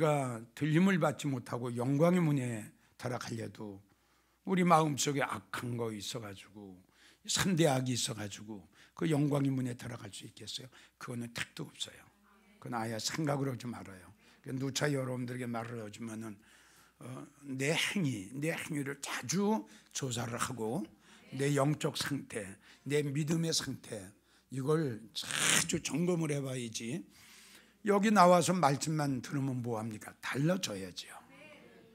우리가 들림을 받지 못하고 영광의 문에 들어가려도 우리 마음속에 악한 거 있어가지고 3대 악이 있어가지고 그 영광의 문에 들어갈 수 있겠어요? 그거는 택도 없어요. 그건 아예 생각을 하지 말아요. 누차 여러분들에게 말을 하지만은 내 행위를 자주 조사를 하고 내 영적 상태, 내 믿음의 상태, 이걸 자주 점검을 해봐야지. 여기 나와서 말씀만 들으면 뭐합니까? 달라져야죠.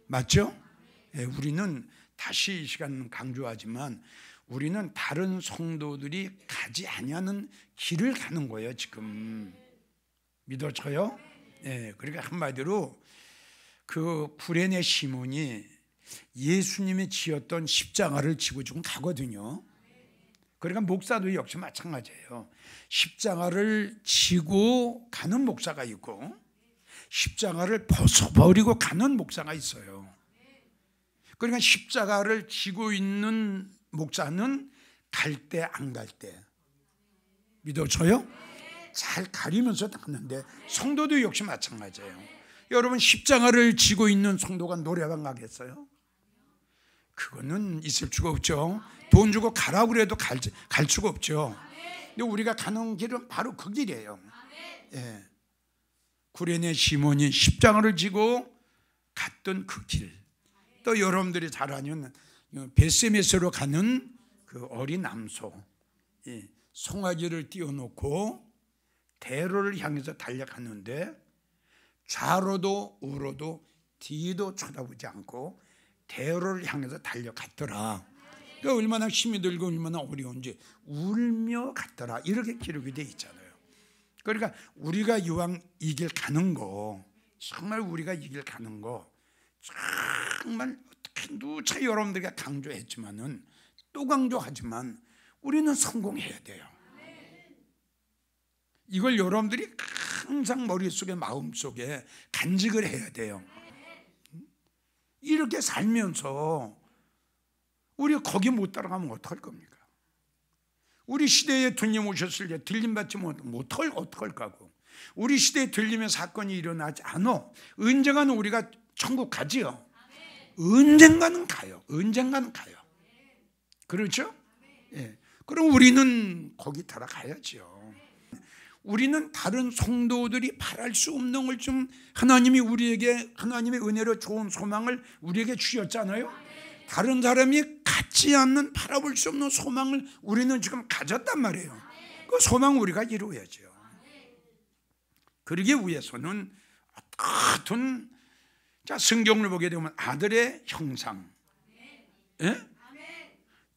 맞죠? 예, 우리는 다시 이 시간 강조하지만 우리는 다른 성도들이 가지 아니하는 길을 가는 거예요. 지금 믿어져요? 예, 그러니까 한마디로 그 구레네 시몬이 예수님이 지었던 십자가를 지고 지금 가거든요. 그러니까 목사도 역시 마찬가지예요. 십자가를 지고 가는 목사가 있고 십자가를 벗어버리고 가는 목사가 있어요. 그러니까 십자가를 지고 있는 목사는 갈 때 안 갈 때 믿어져요? 잘 가리면서 가는데 성도도 역시 마찬가지예요. 여러분 십자가를 지고 있는 성도가 노래방 가겠어요? 그거는 있을 수가 없죠. 돈 주고 가라고 그래도 갈 수가 없죠. 근데 우리가 가는 길은 바로 그 길이에요. 예. 구레네 시몬이 십자가를 지고 갔던 그 길. 또 여러분들이 잘 아는 베세메스로 가는 그 어린 암소, 송아지를 띄워놓고 대로를 향해서 달려갔는데 좌로도 우로도 뒤도 쳐다보지 않고 대로를 향해서 달려갔더라. 그러니까 얼마나 힘이 들고 얼마나 어려운지 울며 갔더라. 이렇게 기록이 되어 있잖아요. 그러니까 우리가 이왕 이 길 가는 거, 정말 우리가 이 길 가는 거 정말 어떻게 누차 여러분들에게 강조했지만은 또 강조하지만 우리는 성공해야 돼요. 이걸 여러분들이 항상 머릿속에 마음속에 간직을 해야 돼요. 이렇게 살면서 우리가 거기 못 따라가면 어떡할 겁니까? 우리 시대에 들림 오셨을 때 들림 받지 못할 어떡할 거고, 우리 시대에 들림의 사건이 일어나지 않아 언젠가는 우리가 천국 가지요. 언젠가는 가요. 언젠가는 가요. 그렇죠? 예. 그럼 우리는 거기 따라가야죠. 우리는 다른 성도들이 바랄 수 없는 걸 좀 하나님이 우리에게 하나님의 은혜로 좋은 소망을 우리에게 주셨잖아요. 다른 사람이 갖지 않는 바라볼 수 없는 소망을 우리는 지금 가졌단 말이에요. 그 소망 우리가 이루어야죠. 그러기 위해서는 어떤 자 성경을 보게 되면 아들의 형상, 예?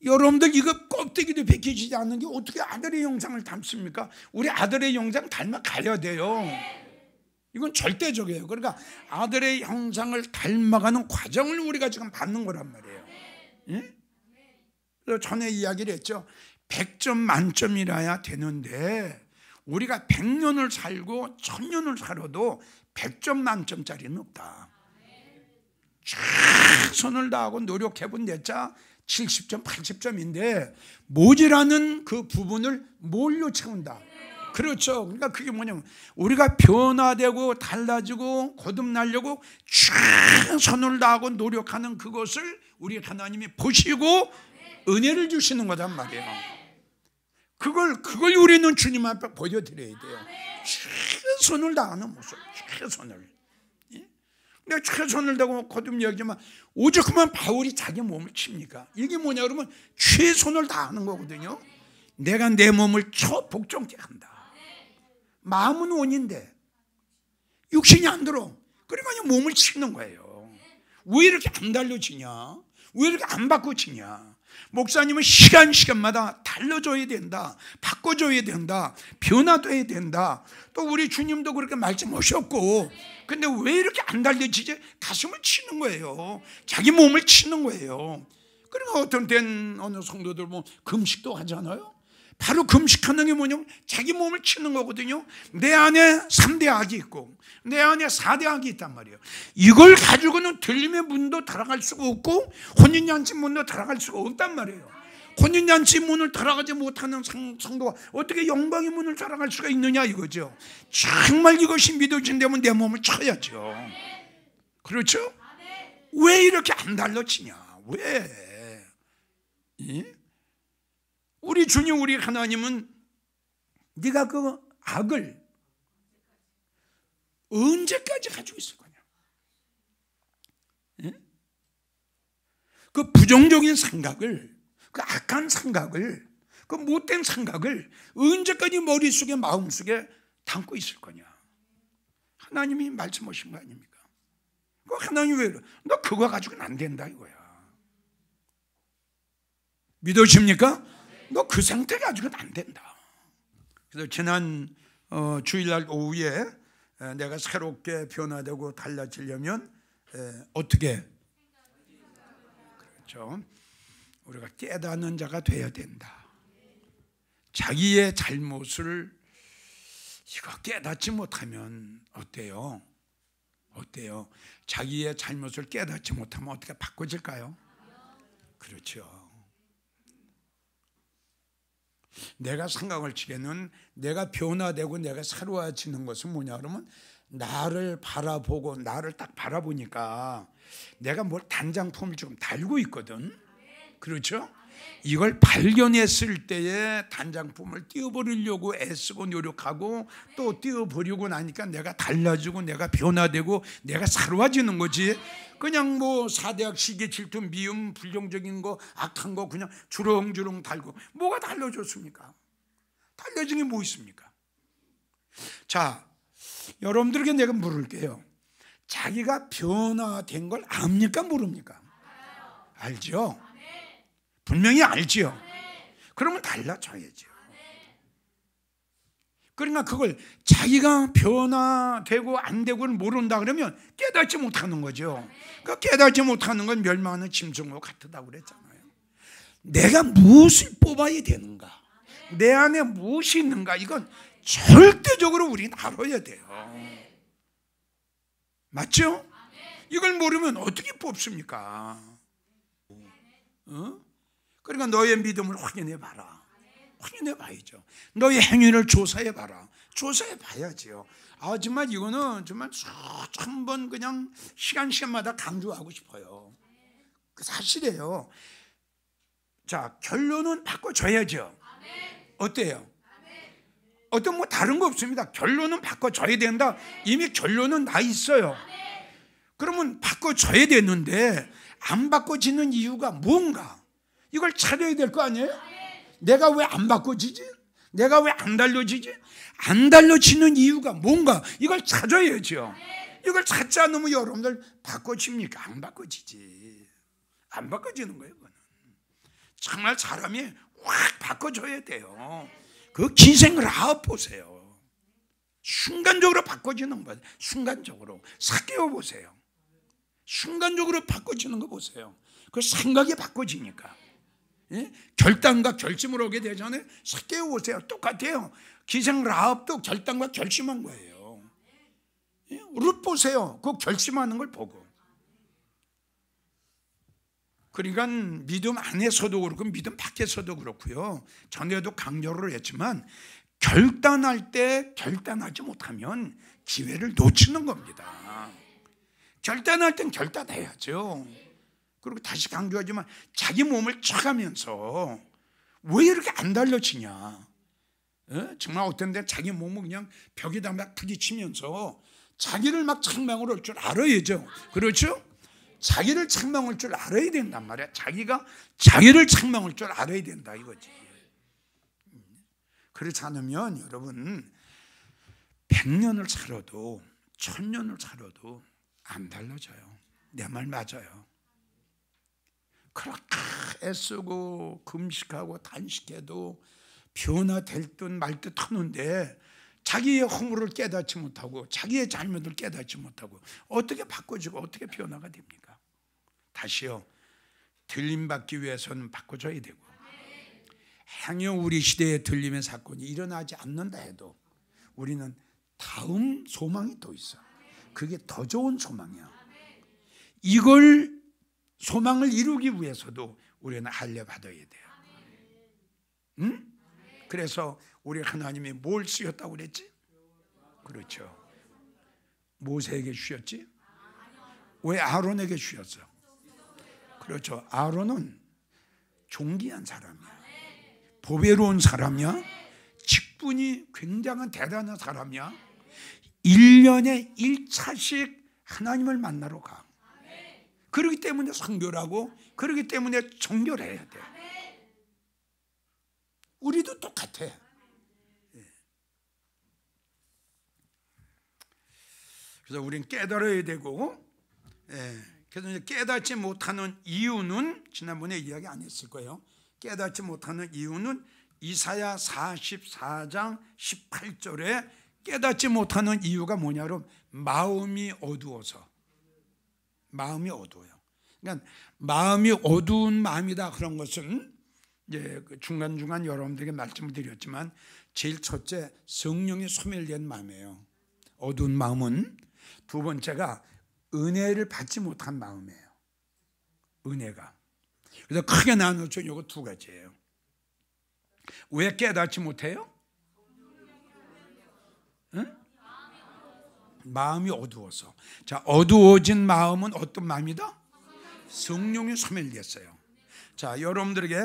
여러분들 이거 껍데기도 벗기지 않는 게 어떻게 아들의 형상을 담습니까? 우리 아들의 형상 닮아가야 돼요. 이건 절대적이에요. 그러니까 아들의 형상을 닮아가는 과정을 우리가 지금 받는 거란 말이에요. 예? 그래서 전에 이야기를 했죠. 100점 만점이라야 되는데 우리가 100년을 살고 1000년을 살아도 100점 만점짜리는 없다. 최선을 다하고 노력해본 내자 70점, 80점인데 모자라는 그 부분을 뭘로 채운다. 그렇죠. 그러니까 그게 뭐냐면 우리가 변화되고 달라지고 거듭나려고 최선을 다하고 노력하는 그것을 우리 하나님이 보시고 은혜를 주시는 거단 말이에요. 그걸 우리는 주님 앞에 보여드려야 돼요. 최선을 다하는 모습, 최선을. 내가 최선을 다하고 거듭 얘기하지만 오죽하면 바울이 자기 몸을 칩니까? 이게 뭐냐 그러면 최선을 다하는 거거든요. 내가 내 몸을 복종케 한다. 마음은 원인데 육신이 안 들어. 그러니까 몸을 치는 거예요. 왜 이렇게 안 달려지냐? 왜 이렇게 안 바꿔지냐? 목사님은 시간마다 달라져야 된다. 바꿔줘야 된다. 변화돼야 된다. 또 우리 주님도 그렇게 말씀하셨고, 근데 왜 이렇게 안 달려지지? 가슴을 치는 거예요. 자기 몸을 치는 거예요. 그러니까 어떤 때는 어느 성도들 보면 금식도 하잖아요. 바로 금식하는 게 뭐냐면 자기 몸을 치는 거거든요. 내 안에 3대 악이 있고 내 안에 4대 악이 있단 말이에요. 이걸 가지고는 들림의 문도 들어갈 수가 없고 혼인잔치 문도 들어갈 수가 없단 말이에요. 혼인잔치 문을 들어가지 못하는 성도가 어떻게 영광의 문을 들어갈 수가 있느냐 이거죠. 정말 이것이 믿어진다면 내 몸을 쳐야죠. 그렇죠? 왜 이렇게 안 달라지냐? 왜? 예? 우리 주님, 우리 하나님은 네가 그 악을 언제까지 가지고 있을 거냐? 예? 그 부정적인 생각을, 그 악한 생각을, 그 못된 생각을 언제까지 머릿속에, 마음속에 담고 있을 거냐? 하나님이 말씀하신 거 아닙니까? 그 하나님이 왜 그래? 너 그거 가지고는 안 된다 이거야. 믿으십니까? 너 그 상태 가지고는 안 된다. 그래서 지난 주일날 오후에 내가 새롭게 변화되고 달라지려면 어떻게? 그렇죠. 우리가 깨닫는 자가 되어야 된다. 자기의 잘못을 이거 깨닫지 못하면 어때요? 어때요? 자기의 잘못을 깨닫지 못하면 어떻게 바꿔질까요? 그렇죠. 내가 생각을 치기에는 내가 변화되고 내가 새로워지는 것은 뭐냐 그러면 나를 바라보고 나를 딱 바라보니까 내가 뭘 단장품을 좀 달고 있거든. 그렇죠? 이걸 발견했을 때에 단장품을 띄워버리려고 애쓰고 노력하고 또 띄워버리고 나니까 내가 달라지고 내가 변화되고 내가 새로워지는 거지. 그냥 뭐 사대학 시기 질투 미움 불정적인 거 악한 거 그냥 주렁주렁 달고 뭐가 달라졌습니까? 달라진 게 뭐 있습니까? 자, 여러분들에게 내가 물을게요. 자기가 변화된 걸 압니까 모릅니까? 알죠? 분명히 알지요. 그러면 달라져야죠. 그러니까 그걸 자기가 변화되고 안 되고는 모른다 그러면 깨닫지 못하는 거죠. 그 깨닫지 못하는 건 멸망하는 짐승과 같다고 그랬잖아요. 내가 무엇을 뽑아야 되는가, 내 안에 무엇이 있는가, 이건 절대적으로 우리는 알아야 돼요. 맞죠? 이걸 모르면 어떻게 뽑습니까? 그러니까 너의 믿음을 확인해 봐라. 확인해 봐야죠. 너의 행위를 조사해 봐라. 조사해 봐야지요. 정말 이거는 정말 한 번 그냥 시간마다 강조하고 싶어요. 그 사실이에요. 자, 결론은 바꿔줘야죠. 어때요? 어떤 뭐 다른 거 없습니다. 결론은 바꿔줘야 된다. 이미 결론은 나 있어요. 그러면 바꿔줘야 되는데 안 바꿔지는 이유가 뭔가? 이걸 찾아야 될 거 아니에요? 내가 왜 안 바꿔지지? 내가 왜 안 달라지지? 안 달라지는 이유가 뭔가? 이걸 찾아야죠. 이걸 찾지 않으면 여러분들 바꿔집니까? 안 바꿔지지. 안 바꿔지는 거예요. 그거는. 정말 사람이 확 바꿔줘야 돼요. 그 기생라합 보세요. 순간적으로 바꿔지는 거예요. 순간적으로. 사개오 보세요. 순간적으로 바꿔지는 거 보세요. 그 생각이 바꿔지니까. 예? 결단과 결심을 하게 되잖아요. 사개오 보세요. 똑같아요. 기생 라합도 결단과 결심한 거예요. 예? 룻 보세요. 그 결심하는 걸 보고. 그러니까 믿음 안에서도 그렇고 믿음 밖에서도 그렇고요. 전에도 강조를 했지만 결단할 때 결단하지 못하면 기회를 놓치는 겁니다. 결단할 땐 결단해야죠. 그리고 다시 강조하지만 자기 몸을 쳐가면서 왜 이렇게 안 달라지냐. 정말 어떤 데 자기 몸을 그냥 벽에다 막 부딪히면서 자기를 막 책망을 할 줄 알아야죠. 그렇죠? 자기를 책망할 줄 알아야 된단 말이야. 자기가 자기를 책망할 줄 알아야 된다 이거지. 그렇지 않으면 여러분 100년을 살아도 1000년을 살아도 안 달라져요. 내 말 맞아요. 그렇게 애쓰고 금식하고 단식해도 변화될 듯 말 듯 하는데 자기의 허물을 깨닫지 못하고 자기의 잘못을 깨닫지 못하고 어떻게 바꿔지고 어떻게 변화가 됩니까? 다시요. 들림받기 위해서는 바꿔줘야 되고 행여 우리 시대에 들림의 사건이 일어나지 않는다 해도 우리는 다음 소망이 또 있어. 그게 더 좋은 소망이야. 이걸 소망을 이루기 위해서도 우리는 할례받아야 돼요. 응? 그래서 우리 하나님이 뭘 쓰였다고 그랬지? 그렇죠. 모세에게 주셨지? 왜 아론에게 주셨어? 그렇죠. 아론은 존귀한 사람이야. 보배로운 사람이야. 직분이 굉장한 대단한 사람이야. 1년에 1차씩 하나님을 만나러 가. 그렇기 때문에 선교를 하고, 그렇기 때문에 정결해야 돼. 우리도 똑같아. 그래서 우리는 깨달아야 되고, 그래서 이제 깨닫지 못하는 이유는 지난번에 이야기 안 했을 거예요. 깨닫지 못하는 이유는 이사야 44장 18절에 깨닫지 못하는 이유가 뭐냐면 마음이 어두워서. 마음이 어두워요. 그러니까 마음이 어두운 마음이다 그런 것은 이제 중간중간 여러분들에게 말씀을 드렸지만 제일 첫째 성령이 소멸된 마음이에요. 어두운 마음은. 두 번째가 은혜를 받지 못한 마음이에요. 은혜가. 그래서 크게 나누죠. 이거 두 가지예요. 왜 깨닫지 못해요? 응? 마음이 어두워서. 자, 어두워진 마음은 어떤 마음이다? 성령이 소멸됐어요. 자, 여러분들에게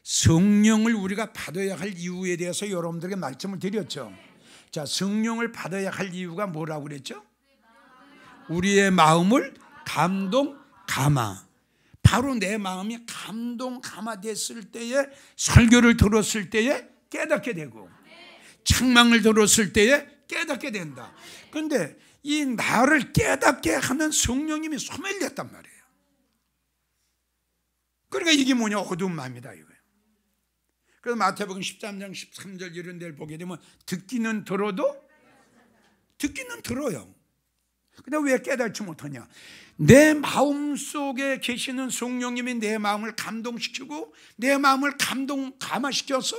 성령을 우리가 받아야 할 이유에 대해서 여러분들에게 말씀을 드렸죠. 자, 성령을 받아야 할 이유가 뭐라고 그랬죠? 우리의 마음을 감동, 감화. 바로 내 마음이 감동, 감화됐을 때에 설교를 들었을 때에 깨닫게 되고 책망을 들었을 때에 깨닫게 된다. 그런데 이 나를 깨닫게 하는 성령님이 소멸됐단 말이에요. 그러니까 이게 뭐냐? 어두운 마음이다 이거예요. 그래서 마태복음 13장 13절 이런 데를 보게 되면 듣기는 들어도 듣기는 들어요. 근데 왜 깨닫지 못하냐? 내 마음속에 계시는 성령님이 내 마음을 감동시키고 내 마음을 감화시켜서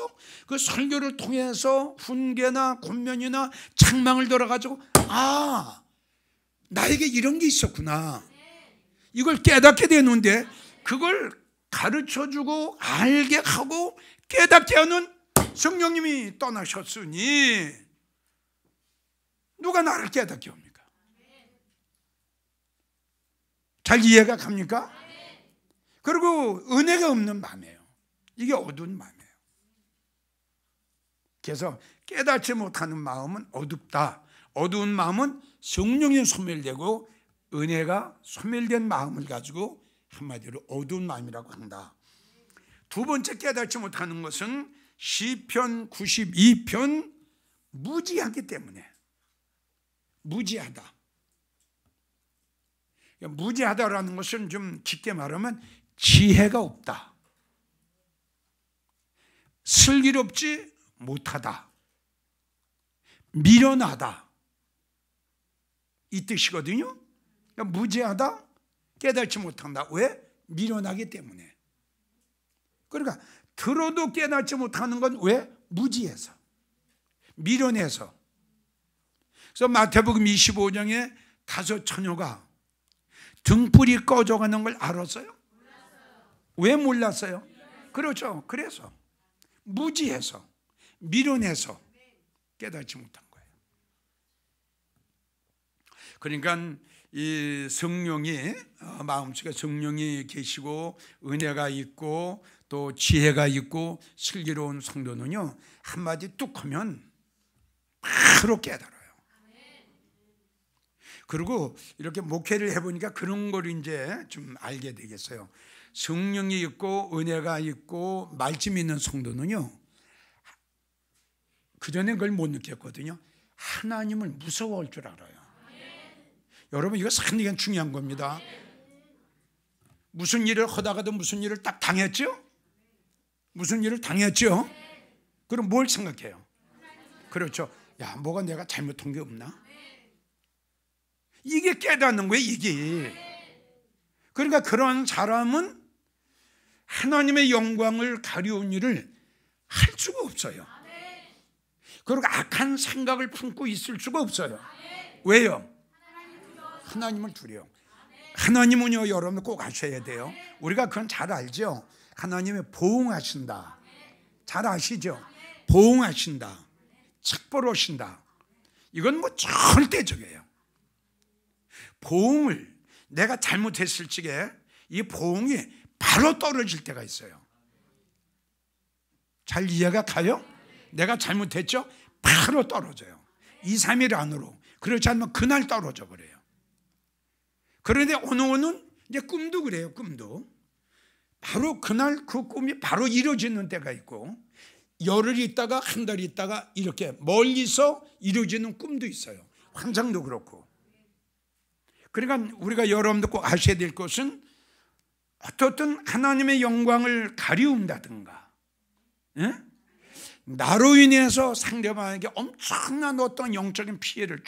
그 설교를 통해서 훈계나 권면이나 책망을 들어가지고 아, 나에게 이런 게 있었구나. 이걸 깨닫게 되는데 그걸 가르쳐주고 알게 하고 깨닫게 하는 성령님이 떠나셨으니 누가 나를 깨닫게 합니까? 잘 이해가 갑니까? 그리고 은혜가 없는 마음이에요. 이게 어두운 마음이에요. 그래서 깨닫지 못하는 마음은 어둡다. 어두운 마음은 성령이 소멸되고 은혜가 소멸된 마음을 가지고 한마디로 어두운 마음이라고 한다. 두 번째 깨닫지 못하는 것은 시편 92편 무지하기 때문에. 무지하다. 무지하다라는 것은 좀 쉽게 말하면 지혜가 없다, 슬기롭지 못하다, 미련하다 이 뜻이거든요. 그러니까 무지하다, 깨닫지 못한다. 왜? 미련하기 때문에. 그러니까 들어도 깨닫지 못하는 건 왜? 무지해서, 미련해서. 그래서 마태복음 25장에 5 처녀가 등불이 꺼져가는 걸 알았어요? 왜 몰랐어요? 그렇죠. 그래서 무지해서, 미련해서 깨닫지 못한 거예요. 그러니까 이 성령이 마음속에 성령이 계시고 은혜가 있고 또 지혜가 있고 슬기로운 성도는요, 한마디 뚝 하면 바로 깨달아요. 그리고 이렇게 목회를 해보니까 그런 걸 이제 좀 알게 되겠어요. 성령이 있고 은혜가 있고 말씀이 있는 성도는요, 그전엔 그걸 못 느꼈거든요. 하나님을 무서워할 줄 알아요. 여러분, 이거 상당히 중요한 겁니다. 무슨 일을 하다가도 무슨 일을 딱 당했죠? 무슨 일을 당했죠? 그럼 뭘 생각해요? 그렇죠. 야, 뭐가 내가 잘못한 게 없나? 이게 깨닫는 거예요, 이게. 그러니까 그런 사람은 하나님의 영광을 가려운 일을 할 수가 없어요. 그리고 악한 생각을 품고 있을 수가 없어요. 왜요? 하나님을 두려워. 하나님은요, 여러분 꼭 아셔야 돼요. 우리가 그건 잘 알죠. 하나님이 보응하신다. 잘 아시죠? 보응하신다, 책벌하신다. 이건 뭐 절대적이에요. 보응을, 내가 잘못했을 적에 이 보응이 바로 떨어질 때가 있어요. 잘 이해가 가요? 내가 잘못했죠? 바로 떨어져요. 2, 3일 안으로. 그렇지 않으면 그날 떨어져 버려요. 그런데 어느 이제 꿈도 그래요. 꿈도 바로 그날 그 꿈이 바로 이루어지는 때가 있고, 열흘 있다가 한 달 있다가 이렇게 멀리서 이루어지는 꿈도 있어요. 환상도 그렇고. 그러니까 우리가 여러분들 꼭 아셔야 될 것은, 어떻든 하나님의 영광을 가리운다든가, 나로 인해서 상대방에게 엄청난 어떤 영적인 피해를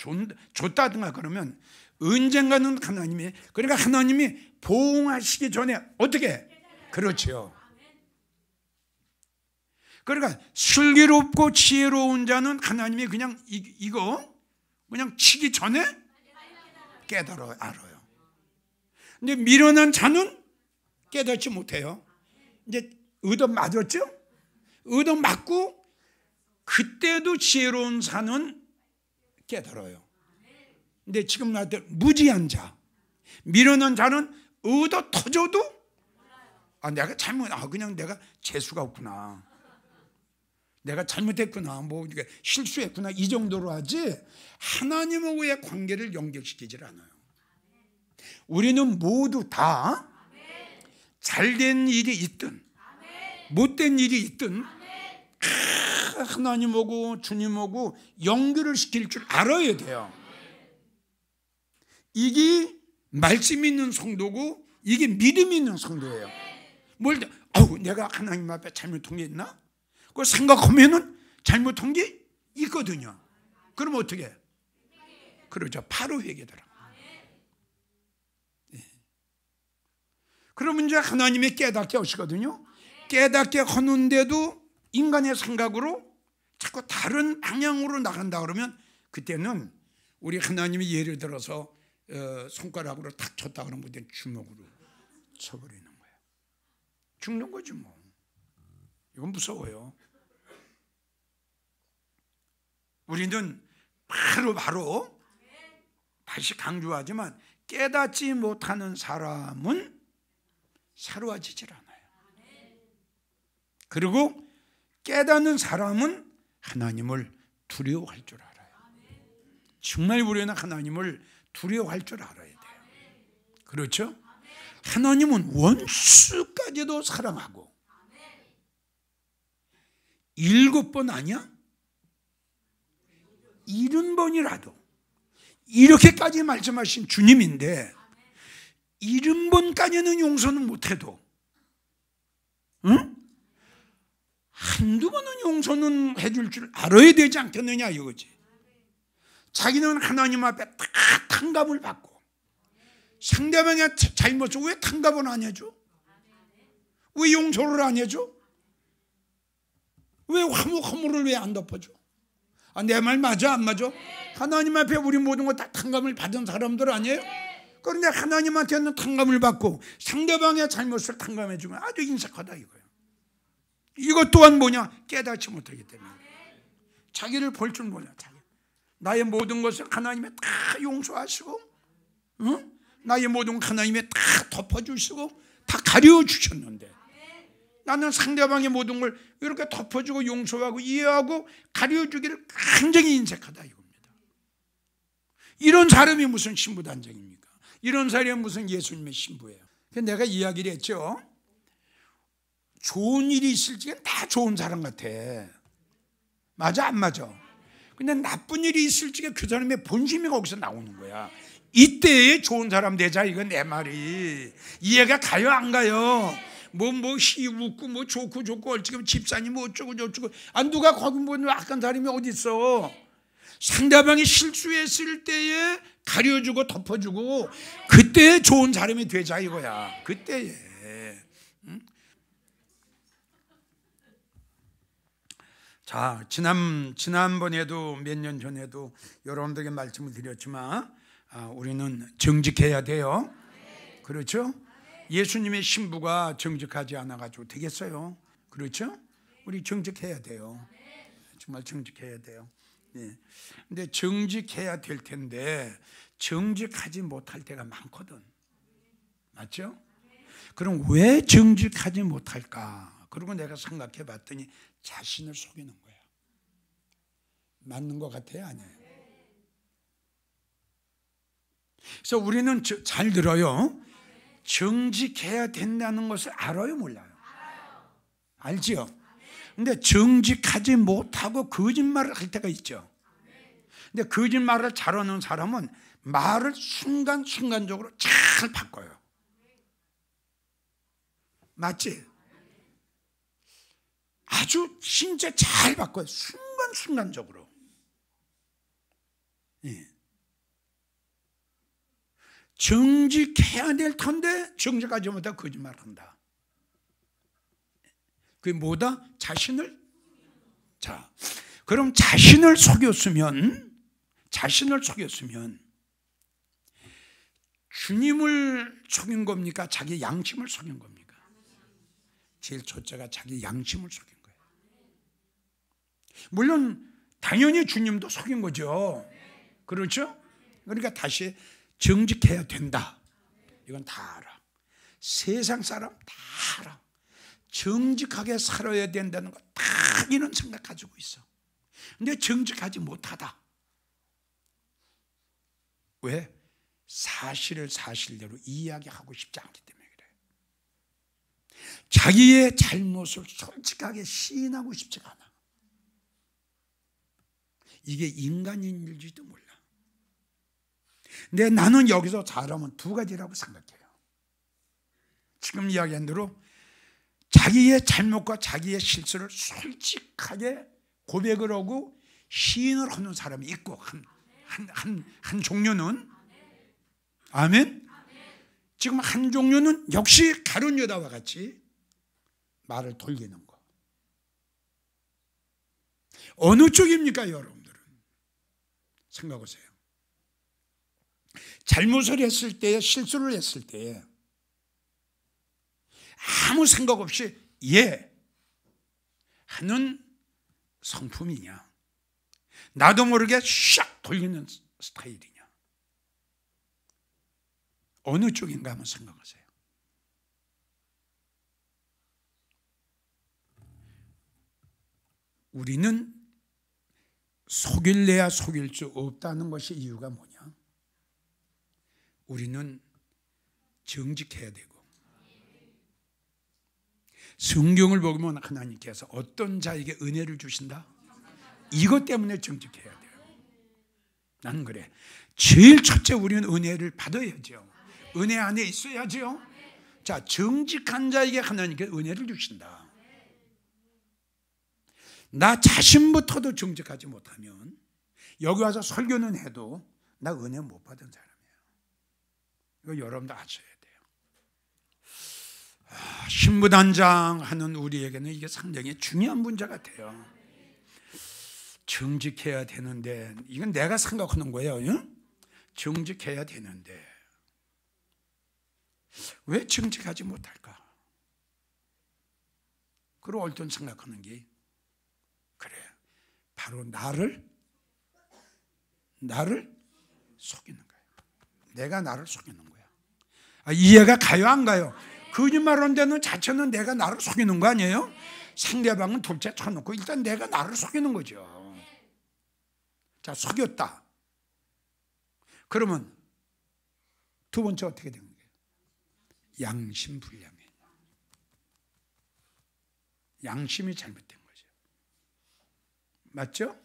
줬다든가 그러면 언젠가는 하나님이, 그러니까 하나님이 보응하시기 전에 어떻게? 그렇죠. 그러니까 슬기롭고 지혜로운 자는 하나님이 그냥 이거 그냥 치기 전에 깨달아요. 알아요. 근데 미련한 자는 깨닫지 못해요. 이제 얻어 맞았죠? 얻어 맞고 그때도 지혜로운 자는 깨달아요. 근데 지금 나한테 무지한 자, 미련한 자는 얻어 터져도 내가 그냥 내가 재수가 없구나, 내가 잘못했구나, 뭐 실수했구나, 이 정도로 하지 하나님하고의 관계를 연결시키질 않아요. 우리는 모두 다 잘된 일이 있든 못된 일이 있든 하나님하고 주님하고 연결을 시킬 줄 알아야 돼요. 이게 말씀 있는 성도고 이게 믿음 있는 성도예요. 내가 하나님 앞에 잘못한 게 있나? 그걸 생각하면은 잘못한 게 있거든요. 그럼 어떻게 해? 그러죠. 바로 회개되라. 그러면 이제 하나님이 깨닫게 하시거든요. 깨닫게 하는데도 인간의 생각으로 자꾸 다른 방향으로 나간다 그러면, 그때는 우리 하나님이 예를 들어서 손가락으로 탁 쳤다 그러면 그때는 주먹으로 쳐버리는 거예요. 죽는 거지 뭐. 이건 무서워요. 우리는 바로 다시 강조하지만 깨닫지 못하는 사람은 사로워지질 않아요. 그리고 깨닫는 사람은 하나님을 두려워할 줄 알아요. 정말 우리는 하나님을 두려워할 줄 알아야 돼요. 그렇죠? 하나님은 원수까지도 사랑하고 7번 아니야? 70번이라도 이렇게까지 말씀하신 주님인데 70번까지는 용서는 못해도 한두 번은 용서는 해줄 줄 알아야 되지 않겠느냐 이거지. 자기는 하나님 앞에 다 탕감을 받고 상대방의 잘못을 왜 탕감을 안 해줘? 왜 용서를 안 해줘? 왜 허물을 왜 안 덮어줘? 내 말 맞아 안 맞아? 하나님 앞에 우리 모든 거 다 탕감을 받은 사람들 아니에요? 그런데 하나님한테는 탕감을 받고 상대방의 잘못을 탕감해 주면 아주 인색하다 이거예요. 이것 또한 뭐냐? 깨닫지 못하기 때문에. 자기를 볼 줄 몰라. 나의 모든 것을 하나님이 다 용서하시고, 나의 모든 것 하나님이 다 덮어주시고 다 가려주셨는데, 나는 상대방의 모든 걸 이렇게 덮어주고 용서하고 이해하고 가려주기를 굉장히 인색하다 이겁니다. 이런 사람이 무슨 신부단장입니까? 이런 사람이 무슨 예수님의 신부예요? 내가 이야기를 했죠. 좋은 일이 있을 적엔 다 좋은 사람 같아. 맞아 안 맞아? 근데 나쁜 일이 있을 적에 그 사람의 본심이 거기서 나오는 거야. 이때에 좋은 사람 되자, 이건 내 말이. 이해가 가요 안 가요? 웃고 좋고 얼지금 집사님 어쩌고 저쩌고. 누가 거기 악한 사람이 어디 있어? 상대방이 실수했을 때에 가려주고 덮어주고 그때에 좋은 사람이 되자 이거야. 그때에. 자, 지난번에도 몇 년 전에도 여러분들에게 말씀을 드렸지만 우리는 정직해야 돼요. 그렇죠? 예수님의 신부가 정직하지 않아가지고 되겠어요? 그렇죠? 우리 정직해야 돼요. 정말 정직해야 돼요. 근데 정직해야 될 텐데 정직하지 못할 때가 많거든. 맞죠? 그럼 왜 정직하지 못할까? 그리고 내가 생각해 봤더니 자신을 속이는 거야. 맞는 것 같아요? 아니에요? 그래서 우리는 잘 들어요. 정직해야 된다는 것을 알아요, 몰라요? 알지요? 근데 정직하지 못하고 거짓말을 할 때가 있죠. 근데 거짓말을 잘하는 사람은 말을 순간순간적으로 잘 바꿔요. 맞지? 아주 진짜 잘 바꿔요. 순간순간적으로. 예. 정직해야 될 텐데 정직하지 못하고 거짓말을 한다. 그게 뭐다? 자신을. 자, 그럼 자신을 속였으면 주님을 속인 겁니까? 자기 양심을 속인 겁니까? 제일 첫째가 자기 양심을 속인 거예요. 물론 당연히 주님도 속인 거죠. 그렇죠? 그러니까 다시 정직해야 된다. 이건 다 알아. 세상 사람 다 알아. 정직하게 살아야 된다는 거 다 이런 생각 가지고 있어. 근데 정직하지 못하다. 왜? 사실을 사실대로 이야기하고 싶지 않기 때문에 그래요. 자기의 잘못을 솔직하게 시인하고 싶지가 않아. 이게 인간인지도 몰라. 근데 나는 여기서 잘하면 두 가지라고 생각해요. 지금 이야기한 대로 자기의 잘못과 자기의 실수를 솔직하게 고백을 하고 시인을 하는 사람이 있고 한 종류는, 아멘? 지금 한 종류는 역시 다른 여자와 같이 말을 돌리는 거. 어느 쪽입니까, 여러분들은? 생각하세요. 잘못을 했을 때, 실수를 했을 때 아무 생각 없이 예 하는 성품이냐, 나도 모르게 샥 돌리는 스타일이냐, 어느 쪽인가 한번 생각하세요. 우리는 속일래야 속일 수 없다는 것이 이유가 뭐냐? 우리는 정직해야 되고, 성경을 보면 하나님께서 어떤 자에게 은혜를 주신다? 이것 때문에 정직해야 돼요. 나는 그래. 제일 첫째 우리는 은혜를 받아야죠. 은혜 안에 있어야죠. 자, 정직한 자에게 하나님께 은혜를 주신다. 나 자신부터도 정직하지 못하면 여기 와서 설교는 해도 나 은혜 못 받은 사람이에요. 이거 여러분도 아셔야 돼요. 신부단장 하는 우리에게는 이게 상당히 중요한 문제 같아요. 정직해야 되는데, 이건 내가 생각하는 거예요. 정직해야 되는데 왜 정직하지 못할까? 그리고 어떤 생각하는 게, 그래, 바로 나를 속이는 거예요. 내가 나를 속이는 거야. 이해가 가요, 안 가요? 거짓말하는 데는 자체는 내가 나를 속이는 거 아니에요? 상대방은 둘째 쳐놓고 일단 내가 나를 속이는 거죠. 자, 속였다. 그러면 두 번째 어떻게 되는 거예요? 양심불량이에요. 양심이 잘못된 거죠. 맞죠?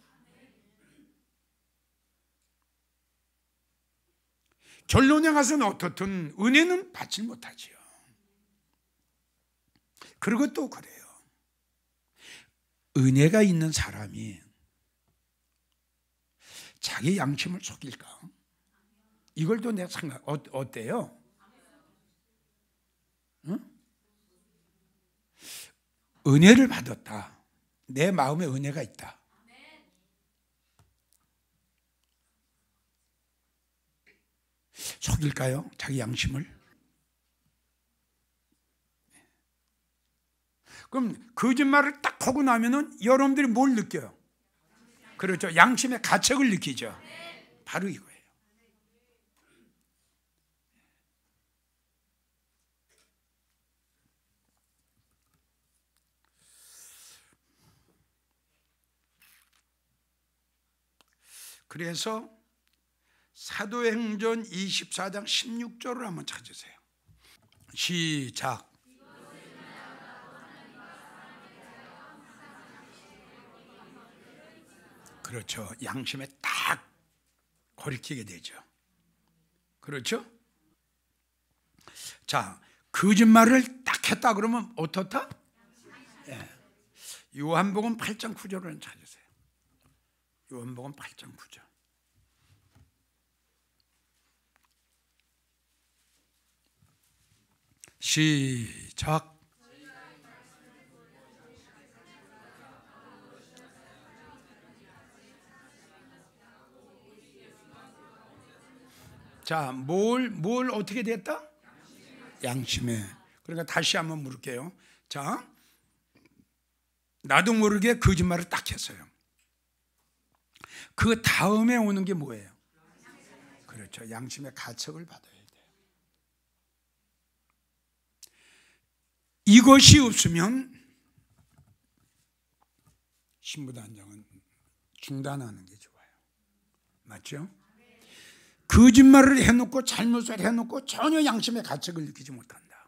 결론에 가서는 어떻든 은혜는 받지 못하지요. 그리고 또 그래요. 은혜가 있는 사람이 자기 양심을 속일까? 이걸 또 내가 어때요? 응? 은혜를 받았다. 내 마음에 은혜가 있다. 속일까요? 자기 양심을? 그럼 거짓말을 딱 하고 나면은 여러분들이 뭘 느껴요? 그렇죠. 양심의 가책을 느끼죠. 바로 이거예요. 그래서 사도행전 24장 16절을 한번 찾으세요. 시작. 그렇죠. 양심에 딱 거리끼게 되죠. 그렇죠? 자, 거짓말을 딱 했다 그러면 어떻다? 예. 요한복음 8장 9절을 찾으세요. 요한복음 8장 9절. 시작. 자, 뭘 어떻게 됐다? 양심에. 그러니까 다시 한번 물을게요. 자, 나도 모르게 거짓말을 딱 했어요. 그 다음에 오는 게 뭐예요? 그렇죠. 양심의 가책을 받아야 돼요. 이것이 없으면 신부단장은 중단하는 게 좋아요. 맞죠? 거짓말을 해놓고 잘못을 해놓고 전혀 양심의 가책을 느끼지 못한다.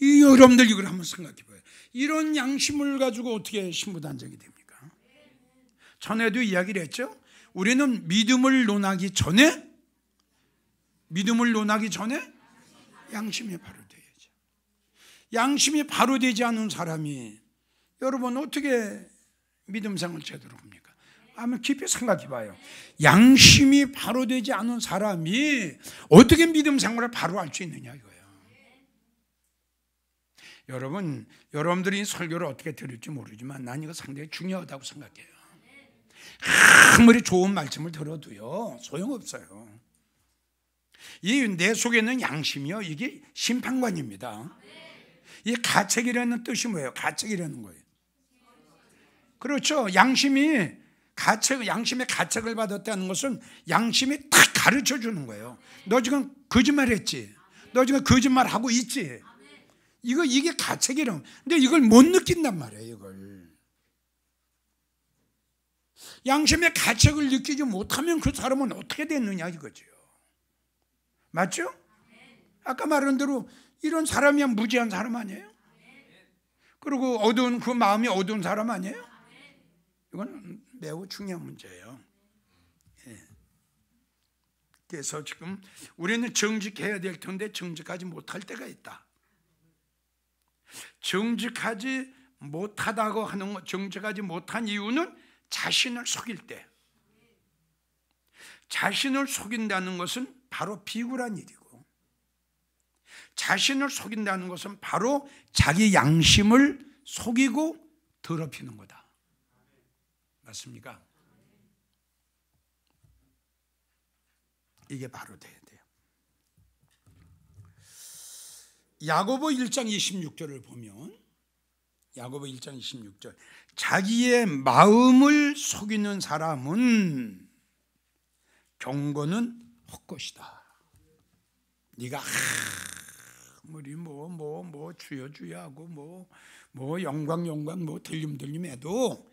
여러분들 이걸 한번 생각해 봐요. 이런 양심을 가지고 어떻게 신부단장이 됩니까? 전에도 이야기를 했죠. 우리는 믿음을 논하기 전에 양심이 바로 돼야죠. 양심이 바로 되지 않은 사람이 여러분 어떻게 믿음 생활을 제대로 합니까? 한번 깊이 생각해 봐요. 양심이 바로 되지 않은 사람이 어떻게 믿음 생활을 바로 할 수 있느냐 이거예요. 여러분들이 설교를 어떻게 들을지 모르지만 난 이거 상당히 중요하다고 생각해요. 아무리 좋은 말씀을 들어도요 소용없어요. 이 내 속에 있는 양심이요, 이게 심판관입니다. 이 가책이라는 뜻이 뭐예요? 가책이라는 거예요. 그렇죠. 양심의 가책을 받았다는 것은 양심이 딱 가르쳐 주는 거예요. 너 지금 거짓말했지? 너 지금 거짓말하고 있지? 이게 가책이라면. 근데 이걸 못 느낀단 말이에요. 이걸 양심의 가책을 느끼지 못하면 그 사람은 어떻게 됐느냐 이거죠. 맞죠? 아까 말한 대로 이런 사람이야 무지한 사람 아니에요? 그리고 그 마음이 어두운 사람 아니에요? 이건 매우 중요한 문제예요. 그래서 지금 우리는 정직해야 될 텐데 정직하지 못할 때가 있다. 정직하지 못하다고 하는 것, 정직하지 못한 이유는 자신을 속일 때. 자신을 속인다는 것은 바로 비굴한 일이고, 자신을 속인다는 것은 바로 자기 양심을 속이고 더럽히는 거다. 맞습니까? 이게 바로 돼야 돼요. 야고보 1장 26절을 보면, 야고보 1장 26절, 자기의 마음을 속이는 사람은 경고는 헛것이다. 네가 아무리 주여 하고 영광 들림 해도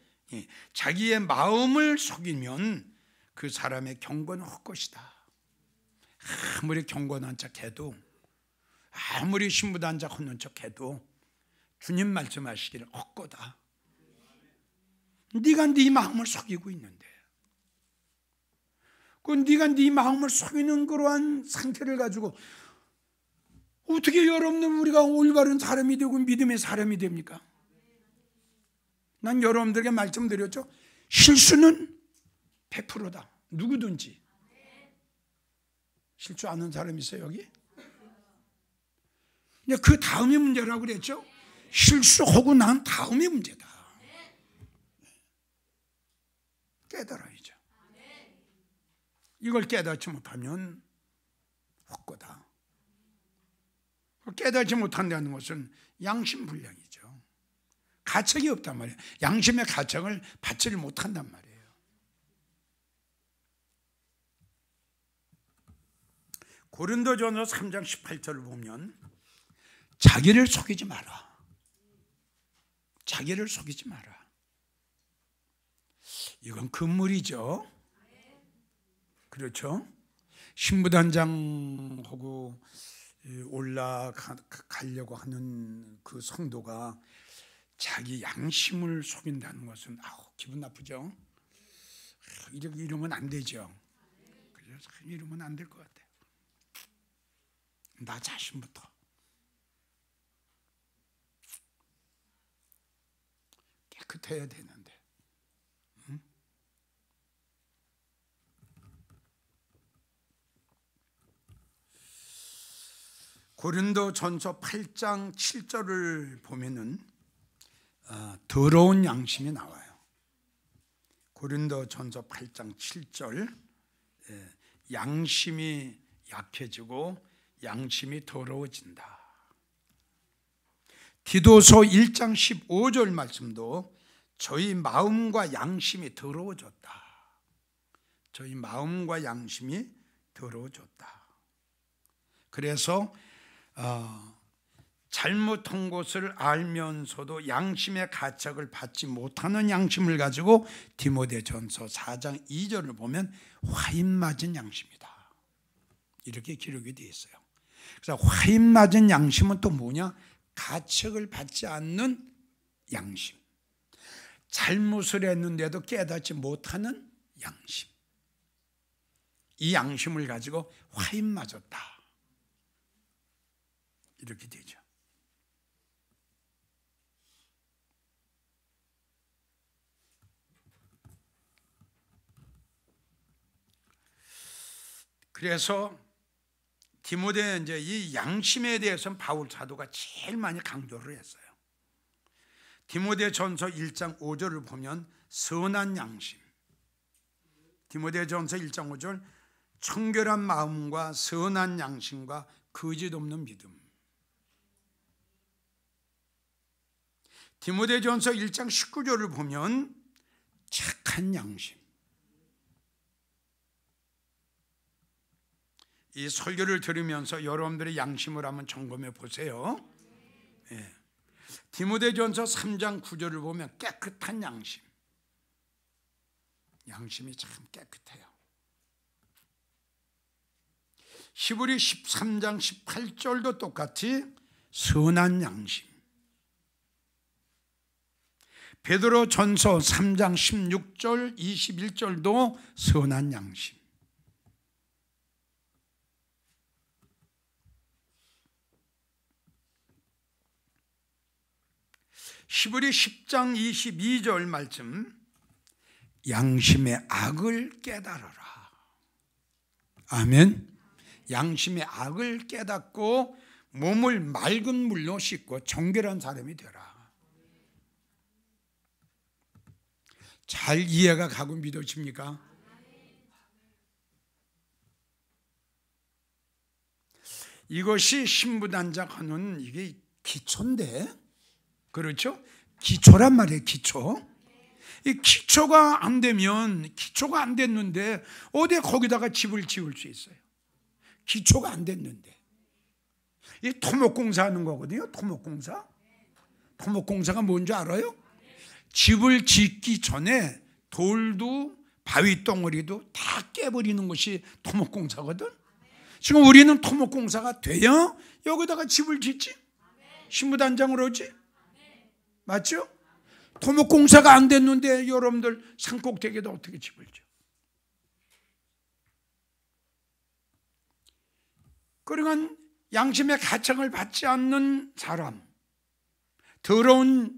자기의 마음을 속이면 그 사람의 경고는 헛것이다. 아무리 경건한 척해도, 아무리 신부단자 헛는 척해도 주님 말씀하시기를 헛거다. 네가 네 마음을 속이고 있는데, 네가 네 마음을 속이는 그러한 상태를 가지고 어떻게 여러분들 우리가 올바른 사람이 되고 믿음의 사람이 됩니까? 난 여러분들에게 말씀드렸죠. 실수는 100%다. 누구든지. 실수하는 사람 있어요 여기? 근데 그 다음이 문제라고 그랬죠. 실수하고 난 다음이 문제다. 깨달아야죠. 이걸 깨닫지 못하면 헛거다. 깨닫지 못한다는 것은 양심불량이죠. 가책이 없단 말이에요. 양심의 가책을 받지를 못한단 말이에요. 고린도전서 3장 18절을 보면 자기를 속이지 마라. 자기를 속이지 마라. 이건 금물이죠. 그렇죠? 신부단장하고 올라가려고 하는 그 성도가 자기 양심을 속인다는 것은 기분 나쁘죠? 이러면 안 되죠. 그래서 이러면 안 될 것 같아요. 나 자신부터 깨끗해야 되는데. 고린도전서 8장 7절을 보면은 더러운 양심이 나와요. 고린도전서 8장 7절, 양심이 약해지고 양심이 더러워진다. 디도서 1장 15절 말씀도 저희 마음과 양심이 더러워졌다. 저희 마음과 양심이 더러워졌다. 그래서 잘못한 것을 알면서도 양심의 가책을 받지 못하는 양심을 가지고 디모데전서 4장 2절을 보면 화인 맞은 양심이다, 이렇게 기록이 되어 있어요. 그래서 화인 맞은 양심은 또 뭐냐? 가책을 받지 않는 양심, 잘못을 했는데도 깨닫지 못하는 양심, 이 양심을 가지고 화인 맞았다, 이렇게 되죠. 그래서 디모데 이제 이 양심에 대해서는 바울 사도가 제일 많이 강조를 했어요. 디모데전서 1장 5절을 보면 선한 양심, 디모데전서 1장 5절, 청결한 마음과 선한 양심과 거짓 없는 믿음. 디모데전서 1장 19절을 보면 착한 양심. 이 설교를 들으면서 여러분들의 양심을 한번 점검해 보세요. 디모데전서 3장 9절을 보면 깨끗한 양심. 양심이 참 깨끗해요. 히브리 13장 18절도 똑같이 선한 양심. 베드로전서 3장 16절 21절도 선한 양심. 히브리 10장 22절 말씀, 양심의 악을 깨달아라. 아멘. 양심의 악을 깨닫고 몸을 맑은 물로 씻고 정결한 사람이 되라. 잘 이해가 가고 믿어집니까? 이것이 신부단장 하는 이게 기초인데, 그렇죠? 기초란 말이에요. 기초. 이 기초가 안 되면, 기초가 안 됐는데 어디에 거기다가 집을 지을 수 있어요? 기초가 안 됐는데. 이 토목공사 하는 거거든요. 토목공사. 토목공사가 뭔지 알아요? 집을 짓기 전에 돌도 바위 덩어리도 다 깨버리는 것이 토목공사거든. 지금 우리는 토목공사가 돼야 여기다가 집을 짓지. 신부단장으로 오지. 맞죠? 토목공사가 안 됐는데 여러분들 산꼭대기에다 어떻게 집을 져? 그러니까 양심의 가책을 받지 않는 사람, 더러운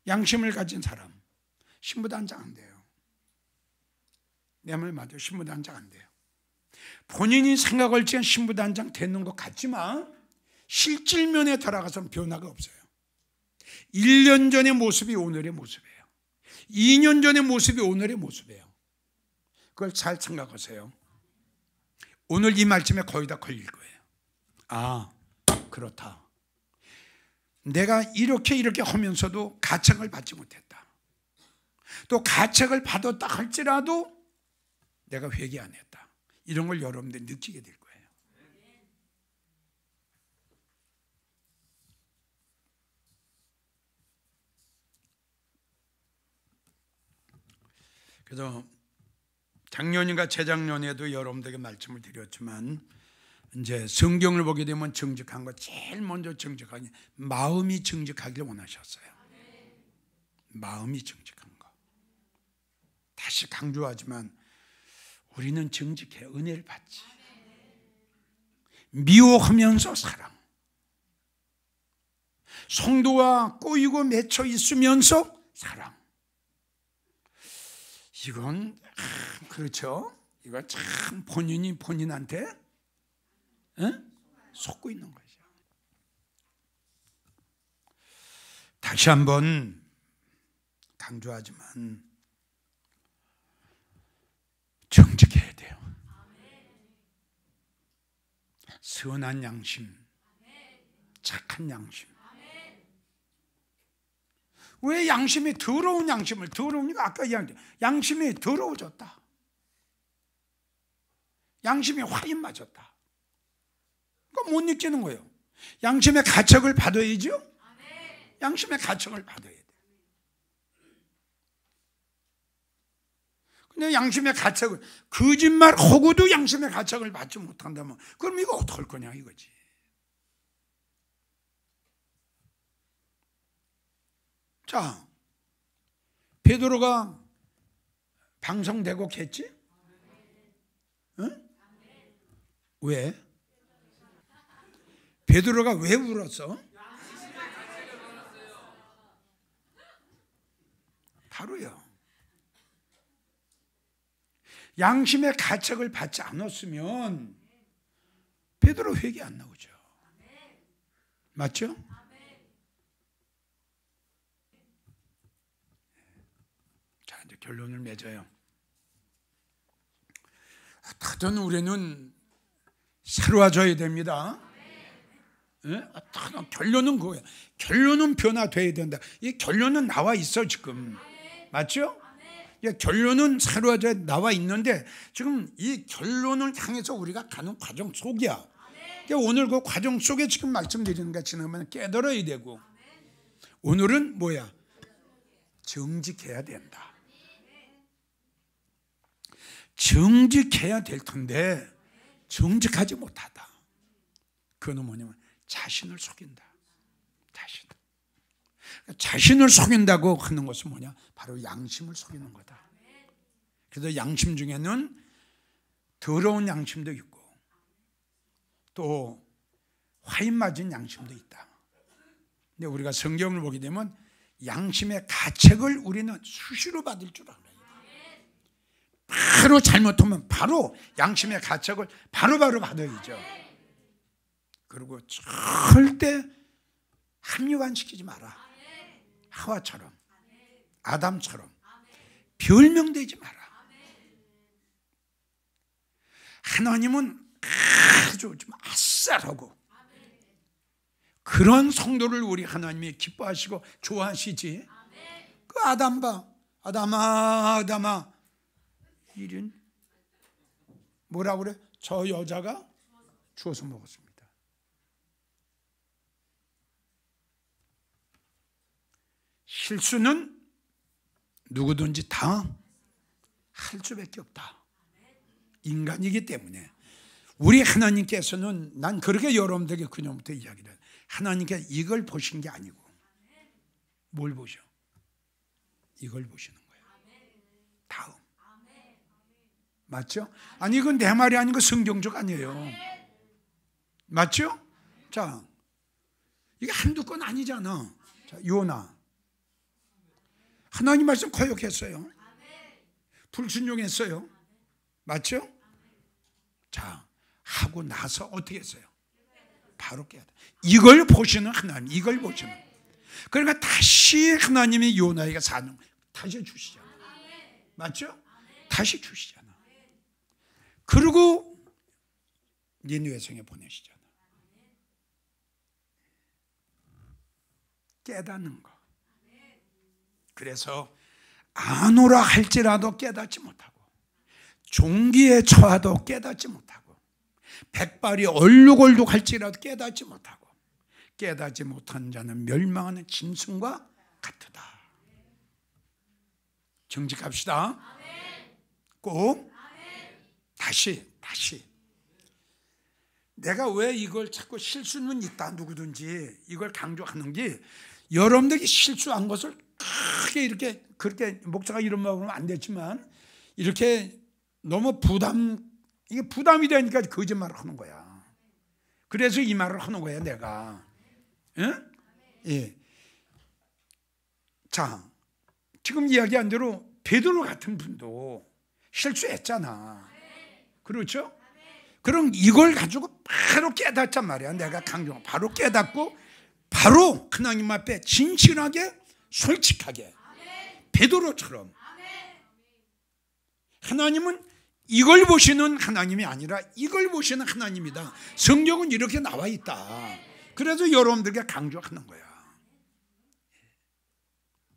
양심을 가진 사람, 신부단장 안 돼요. 내 말 맞아요. 신부단장 안 돼요. 본인이 생각할 적엔 신부단장 되는 것 같지만 실질면에 들어가서는 변화가 없어요. 1년 전의 모습이 오늘의 모습이에요. 2년 전의 모습이 오늘의 모습이에요. 그걸 잘 생각하세요. 오늘 이 말씀에 거의 다 걸릴 거예요. 아, 그렇다. 내가 이렇게 하면서도 가책을 받지 못했다. 또 가책을 받았다 할지라도 내가 회개 안 했다. 이런 걸 여러분들이 느끼게 될 거예요. 그래서 작년인가 재작년에도 여러분들에게 말씀을 드렸지만 이제 성경을 보게 되면 정직한 거 제일 먼저 정직하게 마음이 정직하기를 원하셨어요. 마음이 정직한 거. 다시 강조하지만 우리는 정직해 은혜를 받지. 미워하면서 사랑. 성도와 꼬이고 맺혀 있으면서 사랑. 이건 그렇죠. 이거 참 본인이 본인한테 속고 있는 거죠. 다시 한번 강조하지만 정직해야 돼요. 선한 양심, 착한 양심. 왜 양심이 더러운 양심을 더러우니까 아까 이야기했죠. 양심이 더러워졌다. 양심이 화인 맞았다. 그거 못 느끼는 거예요. 양심의 가책을 받아야죠. 양심의 가책을 받아야 돼. 근데 양심의 가책을 거짓말하고도 양심의 가책을 받지 못한다면 그럼 이거 어떡할 거냐 이거지. 자, 베드로가 방송대곡했지? 응? 왜? 베드로가 왜 울었어? 바로요. 양심의 가책을 받지 않았으면 베드로 회개 안 나오죠. 맞죠? 자, 이제 결론을 맺어요. 어떻든 우리는 새로워져야 됩니다. 결론은 그거예요. 결론은 변화돼야 된다. 이 결론은 나와 있어 지금. 맞죠? 결론은 새로워져 나와 있는데 지금 이 결론을 향해서 우리가 가는 과정 속이야. 오늘 그 과정 속에 지금 말씀드리는 거 지나면 깨달아야 되고 오늘은 뭐야? 정직해야 된다. 정직해야 될 텐데 정직하지 못하다. 그건 뭐냐면 자신을 속인다. 자신을 속인다고 하는 것은 뭐냐? 바로 양심을 속이는 거다. 그래서 양심 중에는 더러운 양심도 있고 또 화인 맞은 양심도 있다. 근데 우리가 성경을 보게 되면 양심의 가책을 우리는 수시로 받을 줄 알아요. 바로 잘못하면 바로 양심의 가책을 바로바로 받아야죠. 그리고 절대 합리화시키지 마라. 하와처럼 아담처럼 별명되지 마라. 하나님은 아주 좀 아싸라고 그런 성도를 우리 하나님이 기뻐하시고 좋아하시지. 그 아담 봐. 아담아 이런 뭐라 그래? 저 여자가 주워서 먹었습니다. 실수는 누구든지 다 할 수밖에 없다. 인간이기 때문에 우리 하나님께서는 난 그렇게 여러분들에게 그녀부터 이야기를 해요. 하나님께 이걸 보신 게 아니고 뭘 보셔? 이걸 보시는 거예요. 다음. 맞죠? 아니 이건 내 말이 아니고 성경적 아니에요. 맞죠? 자, 이게 한두 건 아니잖아. 자, 요나 하나님 말씀 거역했어요. 불순종했어요. 맞죠? 자, 하고 나서 어떻게 했어요? 바로 깨닫. 이걸 보시는 하나님, 이걸 보시는. 그러니까 다시 하나님이 요나에게 사는 다시 주시잖아. 맞죠? 다시 주시잖아. 그리고 니느웨 성에 보내시잖아. 깨닫는 거. 그래서 안 오라 할지라도 깨닫지 못하고 종기에 처하도 깨닫지 못하고 백발이 얼룩얼룩 할지라도 깨닫지 못하고 깨닫지 못한 자는 멸망하는 짐승과 같으다. 정직합시다. 꼭 다시 내가 왜 이걸 자꾸 실수는 있다 누구든지 이걸 강조하는 게 여러분들이 실수한 것을 크게 이렇게 그렇게 목사가 이런 말 하면 안 되지만 이렇게 너무 이게 부담이 되니까 거짓말을 하는 거야. 그래서 이 말을 하는 거야 내가. 응? 예. 자, 지금 이야기한 대로 베드로 같은 분도 실수했잖아. 그렇죠? 그럼 이걸 가지고 바로 깨닫단 말이야. 내가 강조 바로 깨닫고 바로 하나님 앞에 진실하게 솔직하게 베드로처럼 하나님은 이걸 보시는 하나님이 아니라 이걸 보시는 하나님이다. 성경은 이렇게 나와 있다. 그래서 여러분들에게 강조하는 거야.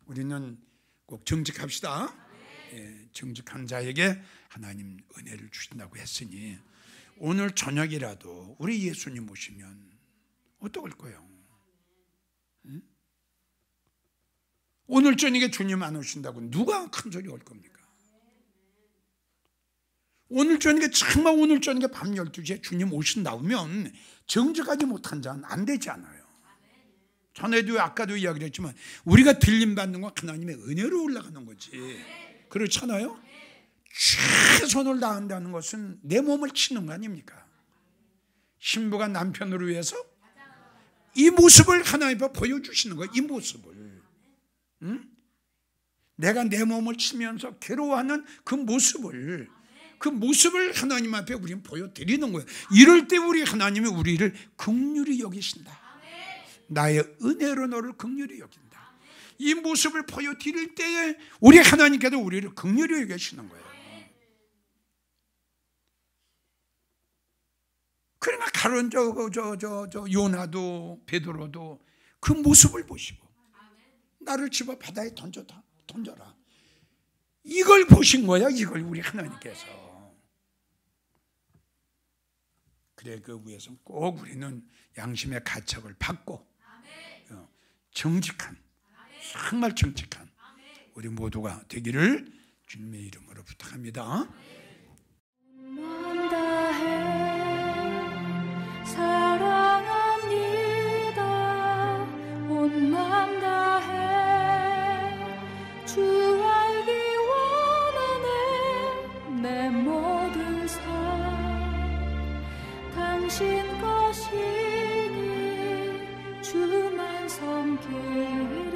우리는 꼭 정직합시다. 정직한 자에게 하나님 은혜를 주신다고 했으니 오늘 저녁이라도 우리 예수님 오시면 어떡할 거예요? 응? 오늘 저녁에 주님 안 오신다고 누가 큰 소리 올 겁니까? 오늘 저녁에 정말 오늘 저녁에 밤 12시에 주님 오신다면 정직하지 못한 자는 안 되지 않아요. 전에도 아까도 이야기를 했지만 우리가 들림 받는 건 하나님의 은혜로 올라가는 거지. 그렇잖아요? 최선을 다한다는 것은 내 몸을 치는 거 아닙니까? 신부가 남편을 위해서 이 모습을 하나님 앞에 보여주시는 거예요. 이 모습을. 응? 내가 내 몸을 치면서 괴로워하는 그 모습을 하나님 앞에 우리는 보여드리는 거예요. 이럴 때 우리 하나님이 우리를 긍휼히 여기신다. 나의 은혜로 너를 긍휼히 여긴다. 이 모습을 보여드릴 때에 우리 하나님께서 우리를 긍휼히 여기시는 거예요. 그러나 가론 요나도 베드로도 그 모습을 보시고 나를 집어 바다에 던져라. 이걸 보신 거야. 이걸 우리 하나님께서. 그래 그 위에서 꼭 우리는 양심의 가책을 받고 정직한 정말 정직한 우리 모두가 되기를 주님의 이름으로 부탁합니다. 사랑합니다. 온 마음 다해 주 알기 원하네. 내 모든 삶 당신 것이니 주만 섬기리.